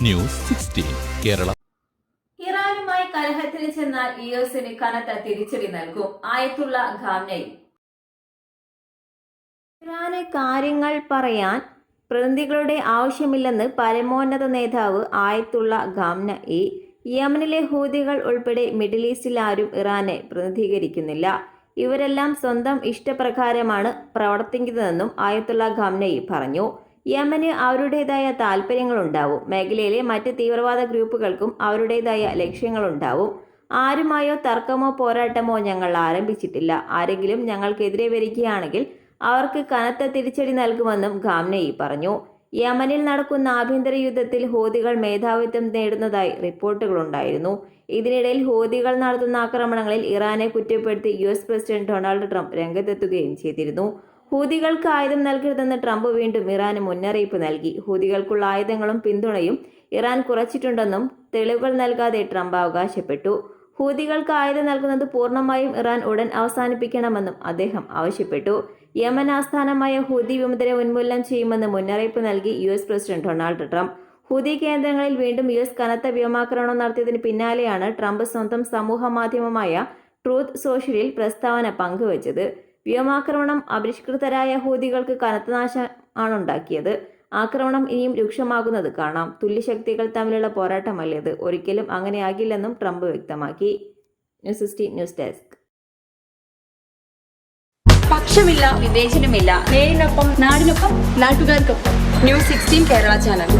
News 16 Kerala. ഇറാനുമായി കലഹത്തിന് ചെന്നാൽ യുഎസിന് കനത്ത തിരിച്ചടി നൽകും. ആയത്തുള്ള ഖാംനെയി. ഇറാന് കാര്യങ്ങൾ പറയാൻ പ്രതിനിധികളുടെ ആവശ്യമില്ലെന്ന് പരമോന്നത നേതാവ് ആയത്തുള്ള ഖാംനെയി. യമനിലെ ഹൂതികൾ ഉൾപ്പെടെ മിഡിൽ ഈസ്റ്റിൽ ആരും ഇറാനെ പ്രതിനിധീകരിക്കുന്നില്ല. ഇവരെല്ലാം സ്വന്തം ഇഷ്ടപ്രകാരമാണ് പ്രവർത്തിക്കുന്നതെന്നും ആയത്തുള്ള ഖാംനെയി പറഞ്ഞു. യമന് അവരുടേതായ താൽപ്പര്യങ്ങളുണ്ടാവും. മേഖലയിലെ മറ്റ് തീവ്രവാദ ഗ്രൂപ്പുകൾക്കും അവരുടേതായ ലക്ഷ്യങ്ങളുണ്ടാവും. ആരുമായോ തർക്കമോ പോരാട്ടമോ ഞങ്ങൾ ആരംഭിച്ചിട്ടില്ല. ആരെങ്കിലും ഞങ്ങൾക്കെതിരെ വരികയാണെങ്കിൽ അവർക്ക് കനത്ത തിരിച്ചടി നൽകുമെന്നും ഖാംനെയി പറഞ്ഞു. യമനിൽ നടക്കുന്ന ആഭ്യന്തര യുദ്ധത്തിൽ ഹൂതികൾ മേധാവിത്വം നേടുന്നതായി റിപ്പോർട്ടുകളുണ്ടായിരുന്നു. ഇതിനിടയിൽ ഹൂതികൾ നടത്തുന്ന ആക്രമണങ്ങളിൽ ഇറാനെ കുറ്റപ്പെടുത്തി യുഎസ് പ്രസിഡന്റ് ഡൊണാൾഡ് ട്രംപ് രംഗത്തെത്തുകയും ചെയ്തിരുന്നു. ഹൂതികൾക്ക് ആയുധം നൽകരുതെന്ന് ട്രംപ് വീണ്ടും ഇറാന് മുന്നറിയിപ്പ് നൽകി. ഹൂതികൾക്കുള്ള ആയുധങ്ങളും പിന്തുണയും ഇറാൻ കുറച്ചിട്ടുണ്ടെന്നും തെളിവുകൾ നൽകാതെ ട്രംപ് അവകാശപ്പെട്ടു. ഹൂതികൾക്ക് ആയുധം നൽകുന്നത് പൂർണ്ണമായും ഇറാൻ ഉടൻ അവസാനിപ്പിക്കണമെന്നും അദ്ദേഹം ആവശ്യപ്പെട്ടു. യമൻ ആസ്ഥാനമായ ഹൂതി വിമതരെ ഉന്മൂലനം ചെയ്യുമെന്ന് മുന്നറിയിപ്പ് നൽകി US president Donald Trump. Houthi കേന്ദ്രങ്ങളിൽ വീണ്ടും യുഎസ് കനത്ത വ്യോമാക്രമണം നടത്തിയതിന് പിന്നാലെയാണ് ട്രംപ് സ്വന്തം സമൂഹ മാധ്യമമായ ട്രൂത്ത് സോഷ്യലിൽ പ്രസ്താവന പങ്കുവച്ചത്. വ്യോമാക്രമണം അപരിഷ്കൃതരായ ഹൂതികൾക്ക് കനത്ത നാശമാണുണ്ടാക്കിയത്. ആക്രമണം ഇനിയും രൂക്ഷമാകുന്നത് കാണാം. തുല്യശക്തികൾ തമ്മിലുള്ള പോരാട്ടമല്ലേത്. ഒരിക്കലും അങ്ങനെയാകില്ലെന്നും ട്രംപ് വ്യക്തമാക്കി. News 16 news desk. പക്ഷമില്ല, വിവേചനമില്ല. നേരിനൊപ്പം, നാടിനൊപ്പം, നാട്ടുകാർക്കൊപ്പം. News 16 Kerala channel.